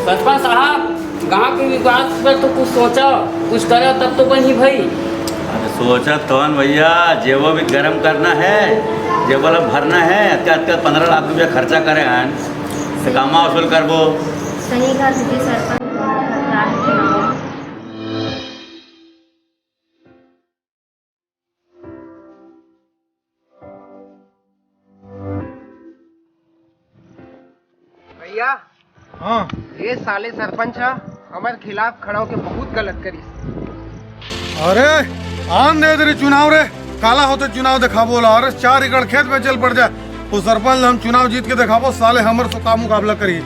सरपंच साहब गांव के विकास पर तो कुछ सोचा, कुछ करो तब तो बनी भाई। अरे सोचा तो भैया, जेबो भी गर्म करना है, जेबो भरना है। 15 लाख रुपया खर्चा करे हैं तो कामा वसूल करबो। सही कहा दीदी सरपंच। भैया हाँ ये साले सरपंच हमारे खिलाफ खड़ा होके बहुत गलत करी। अरे आन दे तेरे चुनाव रे, काला होते चुनाव देखा बोला। अरे 4 एकड़ खेत में चल पड़ जाए तो सरपंच हम चुनाव जीत के दिखाबो, साले हमर से का मुकाबला करी।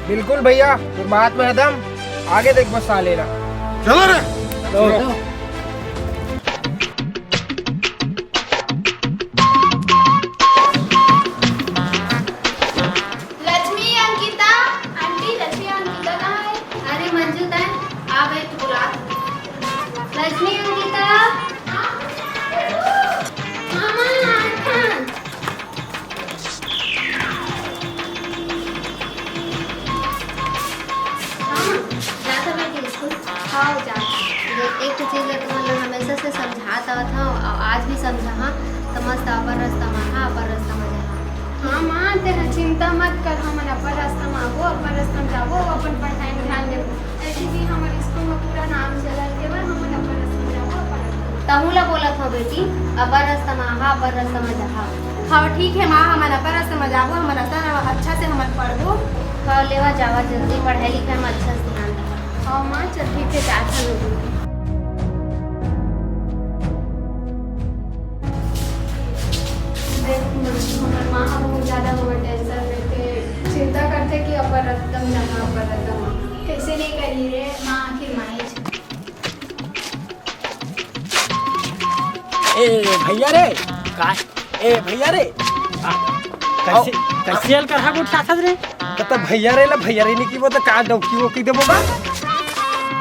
बिल्कुल भैया, तो बात में दम, आगे देख बस साले ना। चलो रे चलो। लक्ष्मी अंकिता, आंटी लक्ष्मी अंकिता कहाँ है? अरे मंजू है, आ गई तू बुला। लक्ष्मी अंकिता, मामा आठन। जाता बैठी स्कूल? हाँ जा। एक तो चीज़ मतलब हमेशा से समझाता था और आज भी समझा। हाँ तो मस्त अपर रास्ता में, हाँ अपर रास्ता में जा। हाँ माँ तेरा चिंता मत कर, हम अपन रास्ता में आबो, अपन रास्ता में जाबो, अपन पढ़ाई में ध्यान देबो। ऐसे भी हमारे स्कूल में पूरा नाम चलल के बा, हम अपन रास्ता में जाबो, अपन रास्ता। तहुला बोला था बेटी, अपन रास्ता में हाँ अपन रास्ता में जा। हाँ ठीक है माँ, हम अपन रास्ता में जाबो, हम रास्ता अच्छा से हम पढ़बो। हाँ लेवा जावा जल्दी, पढ़ाई लिखाई में अच्छा से ध्यान देबो। हाँ माँ चल ठीक है, जाता लोग। हमारे माँ बहुत ज़्यादा हमारे टेंशन लेते, चिंता करते कि अपर रत्तम जहाँ अपर रत्तम कैसे नहीं करी रे माँ, आखिर माँ ए भैया रे, का ए भैया रे, कैसे कैसे हल कर गुट साथत रे? कत भैया रे ला भैया रे ने की बोल का डौकी वो की देबो बा।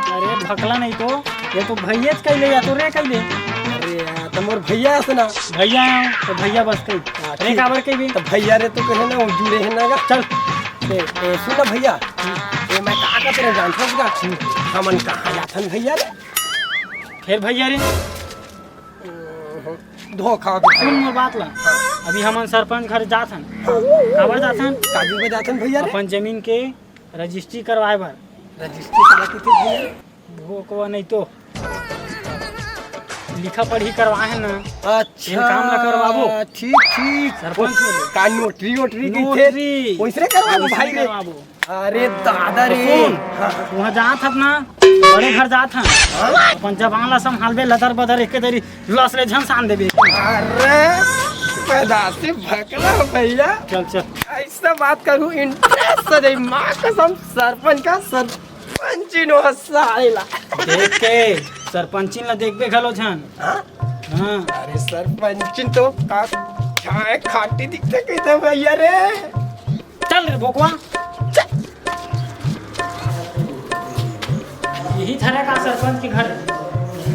अरे भकला नहीं तो, ये तो भैया कैले या तो रे कैले। अरे तमोर भैया है ना, भैया तो भैया बस कई रे काबर कई भी तो भैया रे तो कहे ना वो जुड़े हैं ना। चल सुन भैया, ये मैं का का तेरे जानता हूँ हमन कहाँ जाथन भैया रे। फिर भैया रे धोखा सुन मोर बात ला। अभी हमन सरपंच घर जाथन, काबर जाथन? काजू में जाथन भैया रे, अपन जमीन के रजिस्ट्री करवाए बर। रजिस्ट्री करा के थे भैया रे। वो को नहीं तो लिखा पढ़ी करवाए है ना। अच्छा इन काम ला करवाबो। ठीक ठीक, सरपंच का नोटरी वोटरी की नोटरी ओइसरे करवाबो भाई रे। करवाबो। अरे दादा रे, वहाँ जात हब ना, बड़े घर जात हन, अपन जबान ला संभालबे, लदर बदर एक दरी लस ले झन सान देबे। अरे पैदा से भकला हो भैया। चल चल ऐसा बात करूँ इंटरेस्ट से माँ कसम, सरपंच का सरपंची नो हसाइला। देख के सरपंचिन ला देखबे घलो झन। हाँ अरे सरपंचिन तो का चाय खाटी दिखते कहते भैया रे। चल रे भोकवा, यही थरे का सरपंच के घर।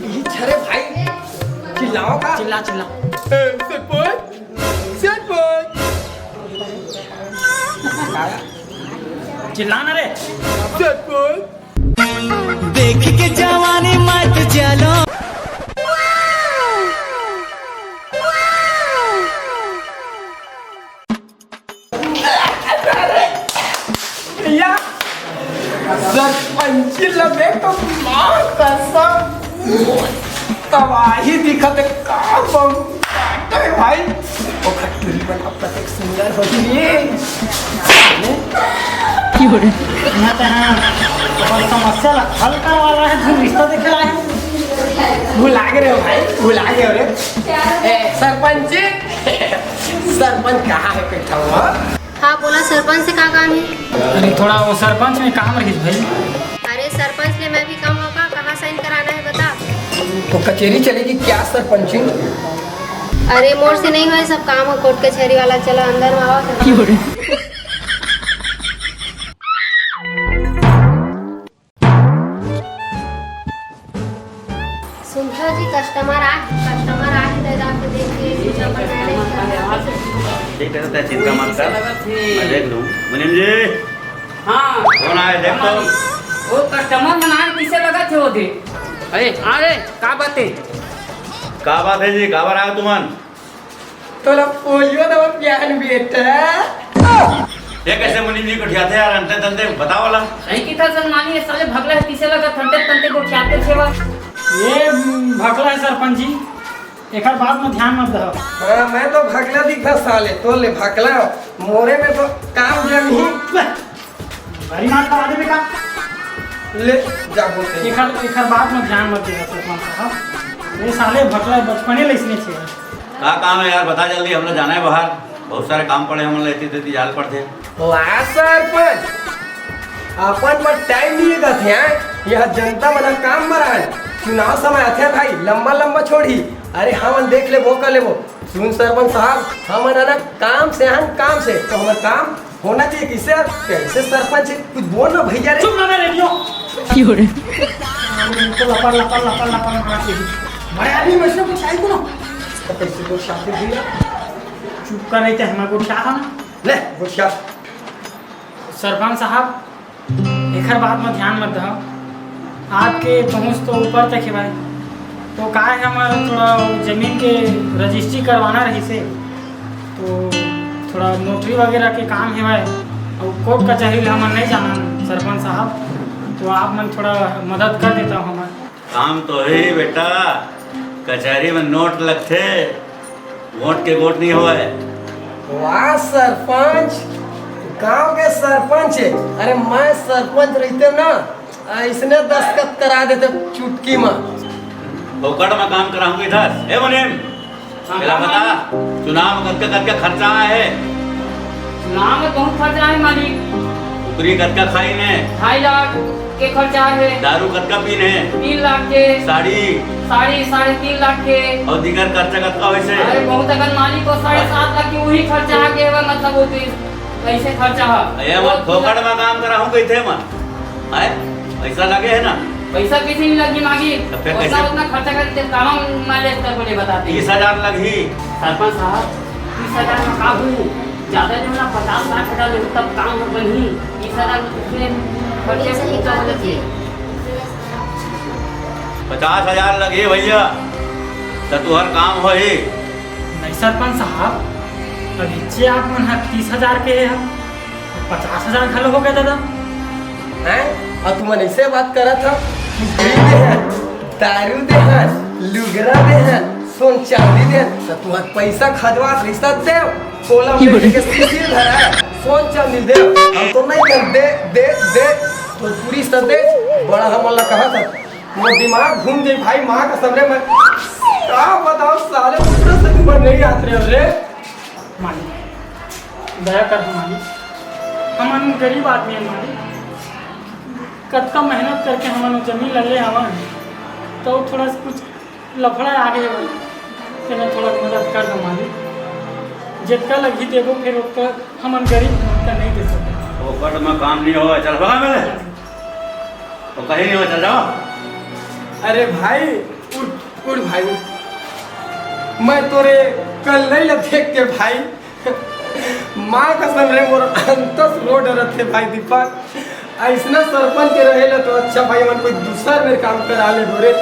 ये छरे भाई चिल्लाओ का, चिल्ला चिल्ला। सरपंच सरपंच चिल्ला ना रे। सरपंच देख के जवानी मत चलो। भैया सरपंची लगे तो माँ कसम तबाही दिखत का बम भाई। ओ खट्टूरी बना प्रत्येक सुंदर होती है। यहाँ पे हाँ अपन समस्या ला हल करवाला है, तुम रिश्ता देखे आए हैं। भुला गए हो भाई, भुला गए हो रे। सरपंच सरपंच कहाँ है बैठा हुआ? हाँ बोला सरपंच से क्या काम है? अरे थोड़ा वो सरपंच में काम रही भाई। अरे सरपंच ले मैं भी काम होगा, कहाँ साइन कराना है बता। तो कचेरी चलेगी क्या सरपंच? अरे मोर से नहीं हुआ सब काम, कोर्ट कचहरी वाला, चलो अंदर में आओ। सुनता जी कस्टमर आ दे आपके देख के ठीक है, तो चिंता मत कर, मैं देख लूँ। मुनीम जी हाँ कौन आए देख तो। वो कस्टमर मनाए किसे लगा थे वो थे। अरे का बात है? का बात है जी, काबर आए तुमन? तोला पोलियो दवा पियान बेटा। ये कैसे मुनीम जी को ठियाते यार अंते तंते बताओ वाला। सही की था सलमानी ये साले भगला है किसे लगा ठंडे तंते को ख्याते थे वा। ये भगला है सरपंच जी, एक बात में ध्यान मत दो। हाँ मैं तो भगला दिखा साले, तो ले भगला मोरे में तो काम जमी भारी मार का आदमी का ले जा बोलते। एक बात में ध्यान मत देगा सरपंच साहब, ये साले भगला बचपने ले इसने छे। का काम है यार बता जल्दी, हम लोग जाना है बाहर, बहुत सारे काम पड़े हम लेती तेती जाल पड़ते। वाह सरपंच अपन पर टाइम नहीं का थे यह जनता वाला काम मरा है। चुनाव समय आते भाई लंबा लंबा छोड़ी। अरे हम देख ले वो कर ले वो। सुन सरपंच साहब हम ना काम से हम काम से तो हमारा काम होना चाहिए। किसे कैसे सरपंच कुछ बोल ना भैया रे। चुप ना रे रेडियो तो लपड़ लपड़ लपड़ लपड़ मार के बड़े आदमी में से कुछ आई को ना तो कैसे को शादी दिया चुप कर रहे थे हमारे को क्या था ना। ले वो क्या सरपंच साहब एक बात में ध्यान मत दो, आपके पहुँच तो ऊपर तक है भाई, तो का है हमारा थोड़ा जमीन के रजिस्ट्री करवाना रही से, तो थोड़ा नोटरी वगैरह के काम है भाई, और कोर्ट कचहरी हम नहीं जाना सरपंच साहब, तो आप मन थोड़ा मदद कर देता हूँ हमारे। काम तो है ही बेटा, कचहरी में नोट लगते, वोट के वोट नहीं हुए। वाह सरपंच गांव के सरपंच है। अरे मैं सरपंच रहते ना इसने दस्तखत करा देते चुटकी में। बोकड़ में काम कराऊंगी इधर। ए मुनीम मेरा बता, चुनाव में कद का खर्चा है? चुनाव में बहुत खर्चा है मालिक। उकरी कद का खाई ने 2.5 लाख के खर्चा है। दारू कद का पीने 3 लाख के। साड़ी 3.5 लाख के। और दीगर खर्चा कद का वैसे। अरे बहुत अगर मालिक को 7.5 लाख की वही खर्चा आ गया मतलब वो तो कैसे खर्चा है। ये मत फोकड़ में काम कराऊं कहीं थे मैं आए पैसा लगे है ना। पैसा किसी नहीं लगी मांगी तो फिर उतना कैसे? उतना खर्चा करते काम माले स्तर पर बताते 30,000 लगी। सरपंच साहब 30,000 में का हूँ ज्यादा जो ना 50 लाख हटा ले तब काम बनी 30,000 में खर्चे ये सही में कहा क्या जी। 50,000 लगे भैया तो तुहर काम हो ही। नहीं सरपंच साहब अभी जे आप मन 30,000 के है, 50,000 खलो हो गया दादा हैं और तुम ऐसे बात करा था दारू दे हैं लुगरा दे हैं सोन चांदी दे तो तुम्हारा पैसा खजवा रिश्ता दे कोला में के सिर धरा सोन चांदी दे हम तो नहीं कर दे दे दे तो पूरी सदे बड़ा हमला कहा था वो दिमाग घूम गई भाई माँ का सामने में क्या बताओ साले दूसरे से भी नहीं आते रहे रे। मालिक दया कर मालिक, हम गरीब आदमी है मालिक, कतका मेहनत करके हम जमीन ले हवन तो थोड़ा कुछ लफड़ा आगे तेना थोड़ा मदद कर दो मालिक, जितना लगी देवो फिर उसका हम गरीब का नहीं दे सकते। फोकड़ में काम नहीं होगा, चल भगा मेरे तो कहीं नहीं हो, चल जाओ। अरे भाई उठ उठ भाई उठ। मैं तोरे कल नहीं ल देख के भाई माँ कसम रे मोर अंतस रोड रहते भाई दीपक ऐसना सरपंच के रहेला तो अच्छा भाई मन कोई दूसरा मेरे काम करा ले बोरे।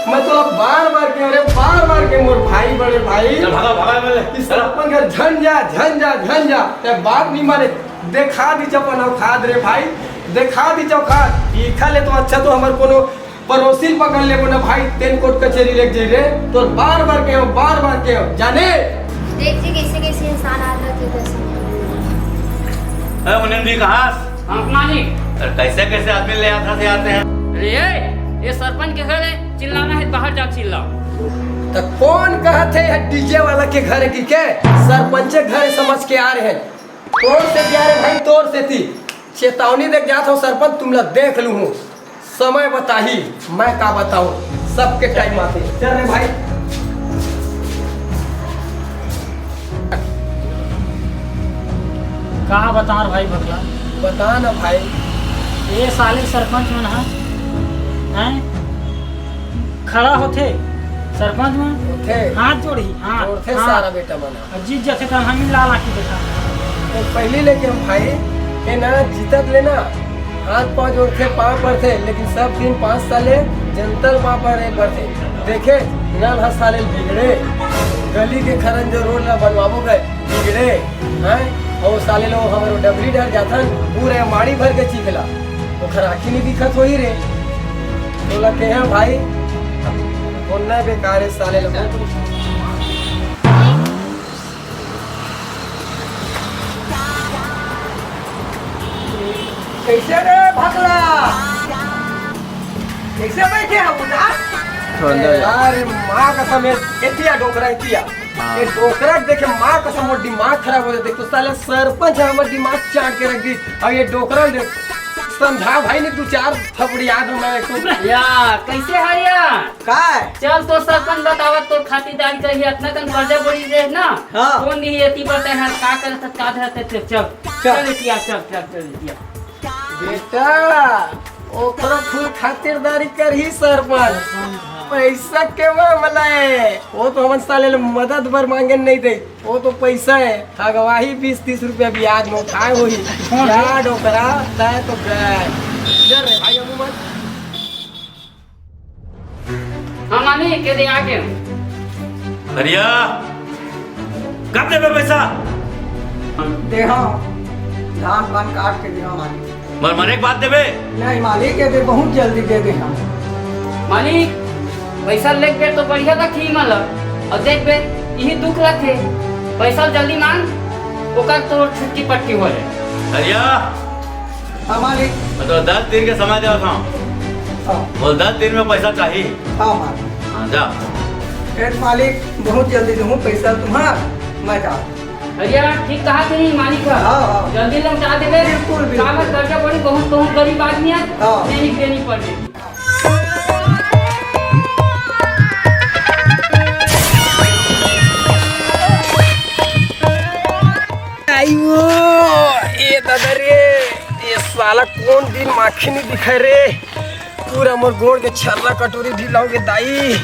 मैं तो बार बार के अरे बार बार के मोर भाई बड़े भाई चल भगा भगा मेरे कि सरपंच का झंझा ते बात नहीं मारे देखा दी चपन औखाद रे भाई देखा दी चौखाद तीखा ले तो अच्छा तो हमार कोनो पड़ोसी पकड़ ले ना भाई तेन कोर्ट कचहरी लेके जाई रे तो बार बार के जाने देख जी कैसे कैसे इंसान आता थे कैसे। ए मुनीम जी कहाँ? हाँ मालिक। अरे कैसे कैसे आदमी ले आते हैं। अरे ये सरपंच के घर है चिल्लाना है बाहर जा चिल्लाओ। तो कौन कहते है डीजे वाला के घर की के सरपंच के घर समझ के आ रहे हैं तोर से क्या रे भाई तोर से थी चेतावनी देख जाता हूँ सरपंच तुम लोग देख लू हूँ समय बताही मैं का बताऊँ सबके टाइम आते चल रे भाई। कहाँ बता भाई भगला बता ना भाई ये साले सरपंच मन हैं खड़ा होते सरपंच में थे हाथ जोड़ी हाथ थे सारा बेटा बना जीत जाते तो हम ही लाला की देखा तो पहले लेके हम भाई ये ना जीतत लेना हाथ पाँव जोड़ते पाँव पर थे, लेकिन सब दिन 5 साले जनतल वहाँ पर एक बार थे देखे नल हर साले बिगड़े गली के खरन जो रोड ला बनवाबो गए बिगड़े हैं और साले लोग हमारे डबरी डर जाथन पूरे माड़ी भर के चिकला वो खराखी नहीं दिखत हो ही रे तो लगे हैं भाई बोलना बेकार है साले लोग। कैसे रे भगला कैसे बैठे हैं उधर यार माँ कसम एतिया डोकरा एतिया ये डोकरा देखे माँ कसम वो दिमाग खराब हो जाते तो साले सरपंच हमारा दिमाग चाट के रख दी और ये डोकरा देख समझा भाई ने 2-4 थपड़ी याद हमारे या कैसे हरिया का चल तो सरपंच बतावा तो खातिरदारी करी इतना कन कर्जा बड़ी दे ना हाँ। कौन दी एती पर है का करत का धरते चल चल इतिया चल इतिया बेटा ओकरा फुल खातिरदारी कर ही सरपंच पैसा के मामला है वो तो हम साले लोग मदद भर मांगे नहीं दे वो तो पैसा है अगवाही 20-30 रुपया ब्याज में उठाए हुई क्या डोकरा है तो गए चल रे भाई अमूमन हम आने के दे आके हरिया कब देबे पैसा? दे हाँ धान पान काट के दिया मालिक मर एक बात देबे? नहीं मालिक ये दे बहुत जल्दी दे दे हम मालिक पैसा लेके बे तो बढ़िया था खी मल और देख बे यही दुख रखे पैसा जल्दी मांग ओकर तो छुट्टी पट्टी हो जाए। हरिया हाँ मालिक तो 10 दिन के समय देवा था हाँ बोल 10 दिन में पैसा चाहिए। हाँ मालिक हाँ जा एक मालिक बहुत जल्दी दूँ पैसा तुम्हारा मैं जा भैया ठीक कहा कि नहीं मालिक है हाँ, हाँ। जल्दी लौटा देवे बिल्कुल, बिल्कुल। कागज कर्जा पड़ी बहुत गरीब आदमी है हाँ। नहीं देनी पड़ेगी। आइयो ये दादा रे ये साला कौन दिन माखी नहीं दिखाए रे पूरा मोर गोड़ के छर्रा कटोरी ढिलाओगे दाई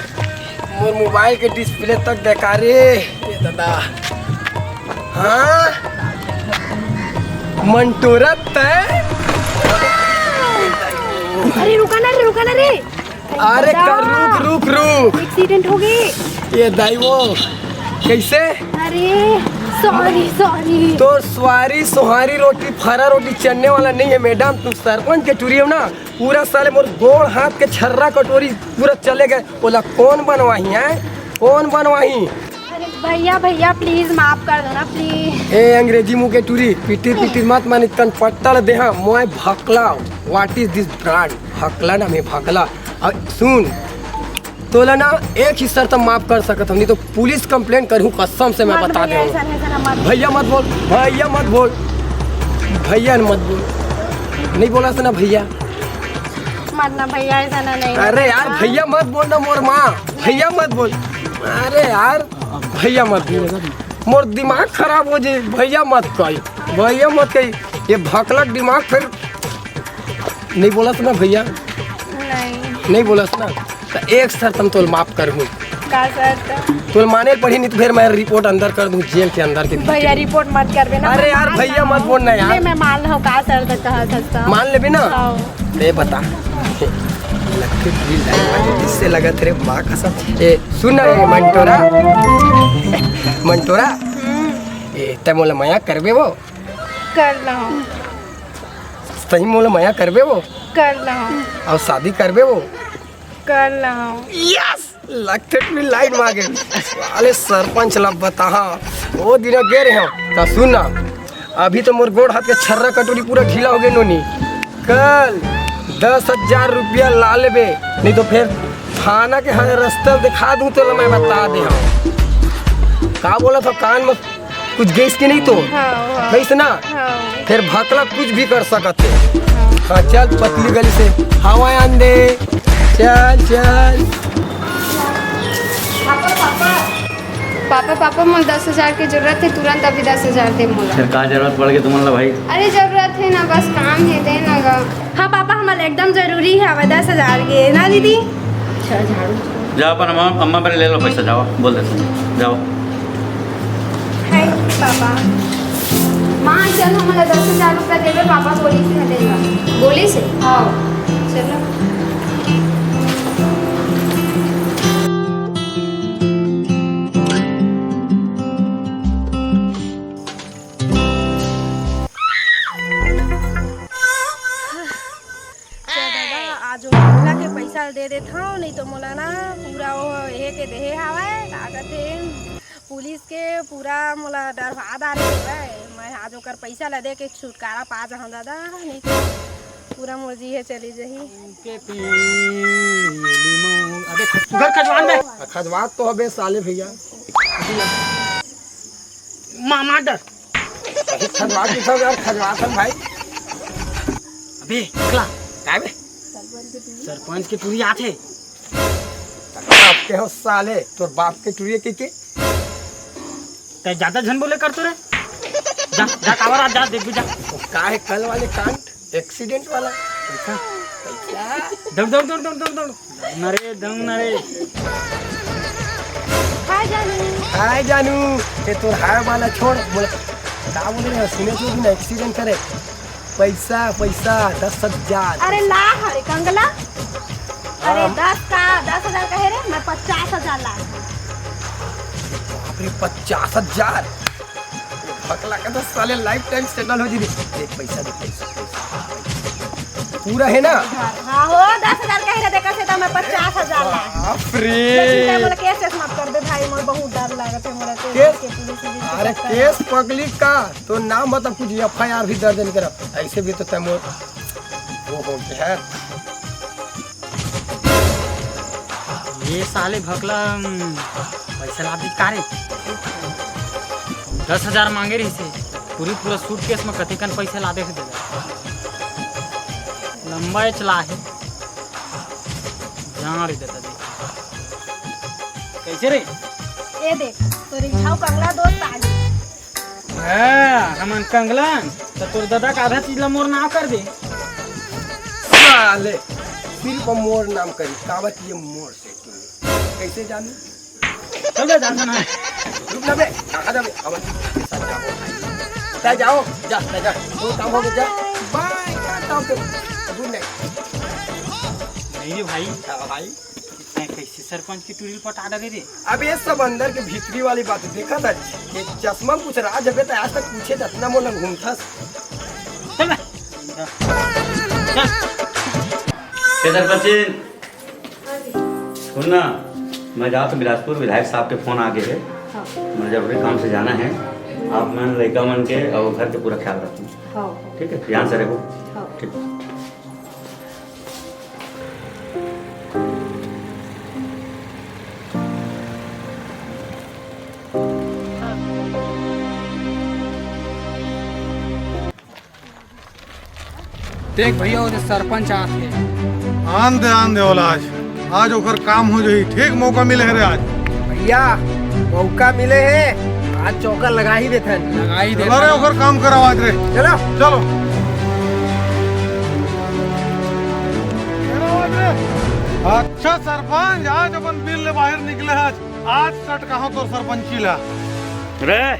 मोर मोबाइल के डिस्प्ले तक देखा रे ये दादा हाँ मंटोरा तय अरे रुका ना रे अरे कर रुक एक्सीडेंट हो गए। ये दाई वो कैसे अरे सॉरी तो स्वारी सुहारी रोटी फरा रोटी चढ़ने वाला नहीं है मैडम तुम सरपंच के टूरी हो ना पूरा साले मोर गोड़ हाथ के छर्रा कटोरी पूरा चले गए बोला कौन बनवाही है कौन बनवाही अरे भैया प्लीज माफ कर दो ना प्लीज। ए अंग्रेजी मुंह के टूरी पीटी मत मानी तन पट्टा दे हाँ मोय भकला व्हाट इज दिस ब्रांड भकला ना मैं भकला अब सुन तोला ना एक ही शर्त माफ कर सकत हम नहीं तो पुलिस कंप्लेंट करूँ कसम से मैं बता दे भैया मत बोल भैया मत बोल नहीं बोला था ना भैया मरना भैया ऐसा ना नहीं। अरे यार भैया मत बोल ना मोर माँ भैया मत बोल अरे यार भैया मत बोल मोर दिमाग खराब हो जाए भैया मत कही ये भकलट दिमाग फिर नहीं बोला था ना भैया नहीं बोला था ना तो एक शर्त हम तोल माफ कर हूँ तोल माने पड़ी नहीं तो फिर मैं रिपोर्ट अंदर कर दूँ जेल के अंदर के भैया रिपोर्ट मत कर ना। अरे यार भैया मत बोलना यार मैं मान रहा हूँ का सर तक कहा सकता मान ले भी ना ये बता इससे लगा तेरे माँ का सब ए सुन ना ये मंटोरा ए ते मोला माया करबे वो कर रहा हूँ सही मोला माया करबे वो कर रहा हूँ और शादी करबे वो कर रहा हूँ। यस लगते भी लाइन मांगे साले सरपंच ला बता वो दिन गे रहे हो तो सुन ना अभी तो मोर गोड़ हाथ के छर्रा कटोरी पूरा ढीला हो गए नोनी कल 10,000 रुपया ला लेबे नहीं तो फिर थाना के हर रास्ता दिखा दूँ तो मैं बता दे का बोला था कान में कुछ गैस की नहीं तो गैस ना फिर भकला कुछ भी कर सकते हाँ चल पतली गली से हवा आंदे चल पापा मुझे 10,000 की जरूरत है तुरंत अभी 10,000 दे मोला। फिर का जरूरत पड़ गई तुम्हारा भाई? अरे जरूरत है ना बस काम है दे ना गा। हाँ पापा हमारा एकदम जरूरी है अब 10,000 के ना दीदी। जाओ पर अम्मा पर ले लो पैसा जाओ बोल देते जाओ। हाय पापा माँ चल हमारा 10,000 रुपया देवे पापा बोली से देगा। बोली से? हाँ चलो। आज मोला के पैसा दे देता हूँ, नहीं तो मोला ना पूरा वो हे के देहे हवाए का कहते पुलिस के पूरा मोला डरवा डाले है। मैं आज ओकर पैसा ला दे के छुटकारा पा जाऊँ दादा, नहीं तो पूरा मोर जी है चली जही। अबे घर खजवान बे खजवात तो हबे साले भैया मामा डर खजवात की सब यार खजवात हम भाई। अबे निकला काय बे सरपंच के टूरी आथे बाप के हो साले तोर बाप के टुरिए के ते ज्यादा झन बोले कर तो रे जा जा कावर आ जा देख भी जा का है कल वाले कांड एक्सीडेंट वाला पैसा दौड़ दौड़ दौड़ दौड़ दौड़ दौड़ नरे दंग नरे हाय जानू ये तोर हाय वाला छोड़ बोल का बोले ना सुने तो भी ना एक्सीडेंट करे पैसा पैसा 10,000। अरे ला हरे कंगला, अरे 10,000 का है रे, मैं 50,000 ला। बाप रे 50,000 फकला का तो साले लाइफ टाइम सेटल हो जी। देख पैसा दे पैसा पूरा है ना। हाँ हो 10,000 का है रे, देखा से तो मैं 50,000 ला। बाप रे लेकिन मोला केस मत कर दे भाई, मोर बहुत डर लागत है मोला के पुलिस। अरे केस पब्लिक का तो नाम मतलब कुछ FIR भी दर्ज नहीं करा, ऐसे भी तो तैमूर वो हो गया है। ये साले भकला पैसा ला दी कारे 10,000 मांगे रही से पूरा सूटकेस में कतिकन पैसा ला दे दे लंबा चला है जहाँ रे देता देख कैसे रे ये देख तो रिझाऊ कंगला दोस्त आज हमन कंगलन तो तोर दादा का आधा चीज ला मोर नाम कर दे साले सिर्फ मोर नाम करी कावत ये मोर से कैसे जानू चल बे जान ना रुक ना बे कहां जा बे अब साथ जाओ जाओ जा तो काम हो गया बाय का काम कर गुड नाइट। नहीं रे भाई भाई कैसे सरपंच की टूरिल पटा डरे रे। अब ये सब अंदर के भीतरी वाली बात देखा था ये चश्मा कुछ राज है तो आज तक पूछे जितना मोला घूमता चल सरपंच सुन ना मैं जाऊँ तो बिलासपुर विधायक साहब के फोन आ गए है। मुझे जरूरी काम से जाना है। आप मैं लड़का मन के और घर के पूरा ख्याल रखूँ। ठीक है ध्यान से रखो। ठीक देख भैया और सरपंच आते आन दे वाला आज ओकर काम हो जाई। ठीक मौका मिले है रे आज भैया मौका मिले है आज चौका लगा ही देते चलो रे ओकर काम कराओ आज रे। चलो चलो अच्छा सरपंच आज अपन बिल ले बाहर निकले आज सट कहा तो सरपंची ला रे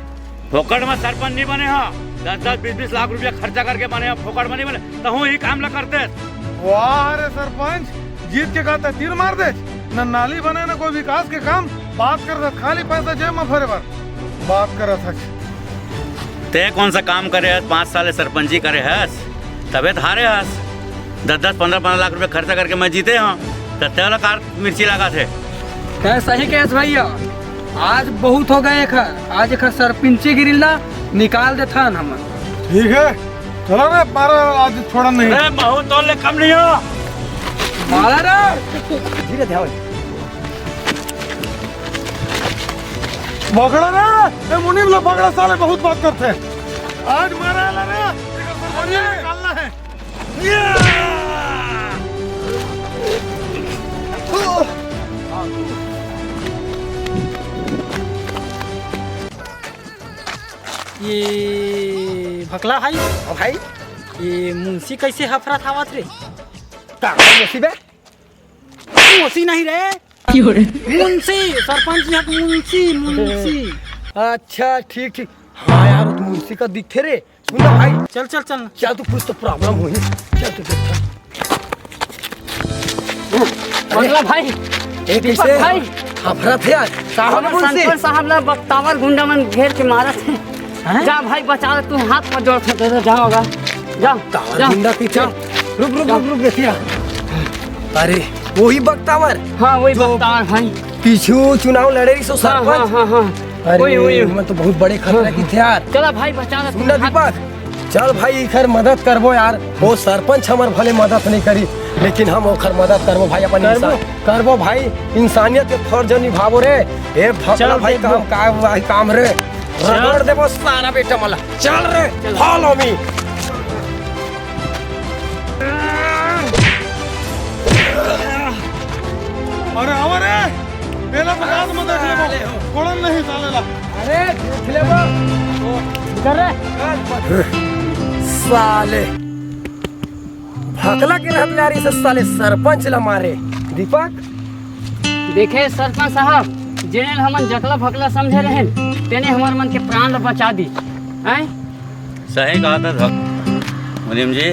फोकट में सरपंच नहीं बने हो 10-20 लाख रुपया खर्चा करके बने हो फोकट में नहीं बने तो हूँ ही काम ला करते। वाह रे सरपंच जीत के कहते तीर मार दे न नाली बने न कोई विकास के काम बात कर खाली पैसा जेब में भरे बार बात कर ते कौन सा काम करे हस 5 साल सरपंची करे हस तबे हारे हस 10-15 लाख रुपया खर्चा करके मैं जीते हूँ तो तेल कार मिर्ची लगा थे। सही कह भैया आज बहुत हो गए आज एक सरपंची गिरिल ना निकाल देता हम। ठीक है चलो रे 12 आज छोड़ा नहीं बहुत तो कम नहीं हो मारा रे धीरे ध्यान पकड़ा ना मुनीम लोग पकड़ा साले बहुत बात करते हैं आज मारा ला रे निकालना है। ये भकला भाई भाई ये मुंशी कैसे हफरा थावत रे मुसीबे मुंशी नहीं रे मुंशी सरपंच मुंशी मुंशी अच्छा ठीक हाँ यार तो मुंशी का दिखे रे मुन्ना भाई चल चल चल चल तू कुछ तो प्रॉब्लम हुई चल तू देख बगला भाई एक दीपक कैसे भाई हफरा थे यार साहब हमर सरपंच साहब ला बख्तावर गुंडा मन घेर के मारा थे जा भाई बचा ले, तू हाथ पर जोड़ थे जाओगा जा जा गुंडा की चल रुक बेटिया अरे वही बख्तावर हाँ वही बख्तावर भाई पीछू चुनाव लड़े रही सो सरपंच हाँ अरे मैं तो बहुत बड़े खतरे की थे यार चला भाई बचा ले गुंडा दीपक चल भाई इखर मदद करबो यार वो सरपंच हमर भले मदद नहीं करी लेकिन हम ओखर मदद करबो भाई अपन इंसान करबो भाई इंसानियत के फर्ज निभावो रे ए भगला भाई काम रे रगड़ देबो सारा बेटा मला चल रे फॉलो मी अरे आवा रे पेला पकास मत देख ले कोड़न नहीं सालेला अरे देख लेबो कर रे साले भगला के रहत यार इस साले सरपंच ला मारे दीपक देखे सरपंच साहब जेने हमन जकला भकला समझे रहे तेने हमार मन के प्राण बचा दी हैं। सही कहा था मुनीम जी,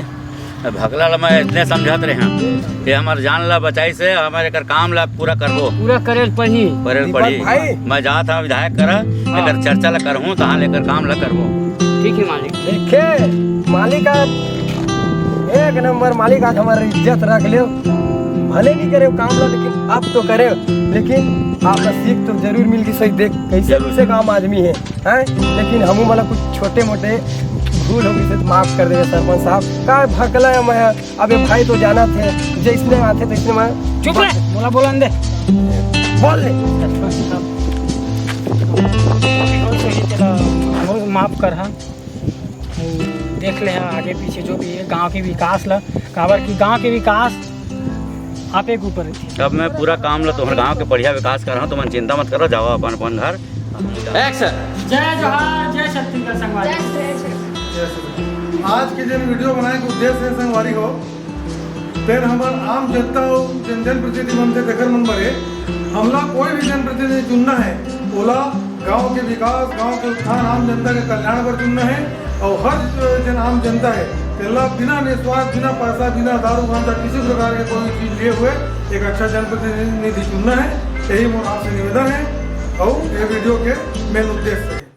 भगला ला मैं इतने समझाते रहे हैं कि हमारे जान ला बचाई से हमारे कर काम ला पूरा करबो पूरा करे पड़ी परेल दीपक पड़ी भाई। मैं जा था विधायक कर लेकर चर्चा ला करहूँ तहाँ लेकर काम ला करबो। ठीक है मालिक। देखे मालिक आज एक नंबर मालिक आज हमारी इज्जत रख ले भले नहीं करे काम ला लेकिन अब तो करे लेकिन आपका सीख तो जरूर मिल गई सही देख कैसे उसे काम आदमी है हैं लेकिन हम वाला कुछ छोटे मोटे भूल हो गई से तो माफ कर देवे सरपंच साहब का भकला है मैं अबे भाई तो जाना थे जैसने आते तो इसने मैं चुप रहे बोला बोला दे बोल ले माफ कर हाँ देख ले हाँ आगे पीछे जो भी है गांव के विकास ला काबर की गांव के विकास आप एक ऊपर है। अब मैं पूरा काम ला तुम्हारे गाँव के बढ़िया विकास कर रहा हूँ, तो मन चिंता मत करो, जाओ अपन अपन घर। जय जोहार जय छत्तीसगढ़ संगवारी। आज के जन वीडियो बनाए के उद्देश्य है संगवारी हो तेन हमार आम जनता जन जनप्रतिनिधि मन से देखर मन बड़े हमला कोई भी जनप्रतिनिधि चुनना है ओला गांव के विकास गांव के उत्थान आम जनता के कल्याण पर चुनना है और हर जन आम जनता है तेला बिना निस्वार्थ बिना पैसा बिना दारू गांजा किसी प्रकार के कोई चीज लिए हुए एक अच्छा जनप्रतिनिधि चुनना है यही मोर आपसे निवेदन है और ये वीडियो के मेन उद्देश्य है।